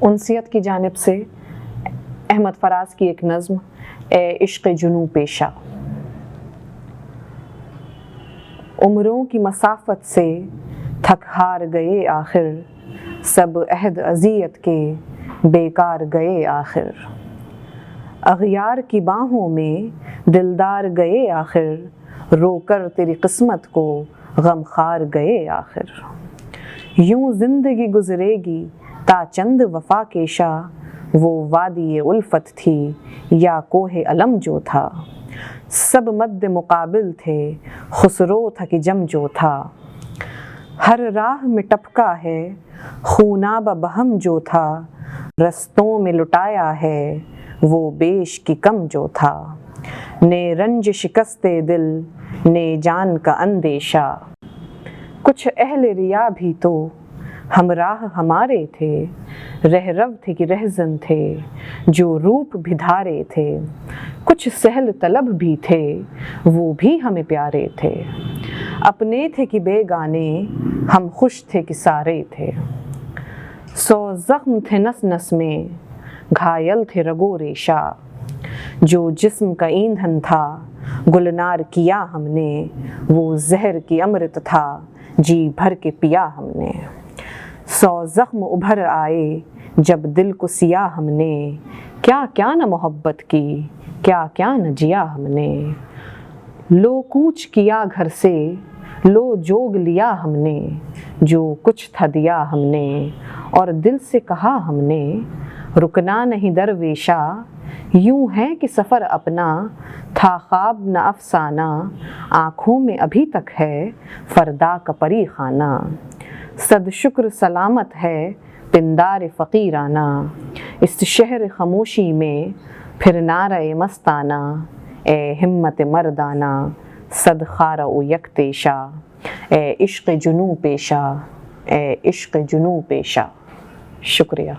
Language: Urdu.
انسیت کی جانب سے احمد فراز کی ایک نظم اے عشق جنوں پیشہ۔ عمروں کی مسافت سے تھک ہار گئے آخر، سب عہد اذیت کے بیکار گئے آخر۔ اغیار کی باہوں میں دلدار گئے آخر، رو کر تیری قسمت کو غم خار گئے آخر۔ یوں زندگی گزرے گی تا چند وفا کیشا، وہ وادی الفت تھی یا کوہ علم جو تھا۔ سب مد مقابل تھے، خسرو تھا کہ جم جو تھا۔ ہر راہ میں ٹپکا ہے خوناب بہم جو تھا، رستوں میں لٹایا ہے وہ بیش کی کم جو تھا۔ نے رنج شکست دل نے جان کا اندیشہ، کچھ اہل ریا بھی تو ہمراہ ہمارے تھے۔ رہرو تھے کہ رہزن تھے جو روپ بھی دھارے تھے، کچھ سہل طلب بھی تھے وہ بھی ہمیں پیارے تھے۔ اپنے تھے کہ بیگانے ہم خوش تھے کہ سارے تھے۔ 100 زخم تھے نس نس میں گھائل تھے رگ و ریشہ، جو جسم کا ایندھن تھا گلنار کیا ہم نے، وہ زہر کی امرت تھا جی بھر کے پیا ہم نے۔ 100 زخم ابھر آئے جب دل کو سیا ہم نے، کیا کیا نہ محبت کی کیا کیا نہ جیا ہم نے۔ لو کوچ کیا گھر سے لو جوگ لیا ہم نے، جو کچھ تھا دیا ہم نے اور دل سے کہا ہم نے۔ رکنا نہیں درویشا، یوں ہے کہ سفر اپنا تھا خواب نہ افسانہ، آنکھوں میں ابھی تک ہے فردا کا پری خانہ۔ صد شکر سلامت ہے پندار فقیرانہ، اس شہر خاموشی میں پھر نعرہ مستانہ۔ اے ہمت مردانہ صد خارہ و یک تیشہ، اے عشق جنوں پیشہ، اے عشق جنوں پیشہ۔ شکریہ۔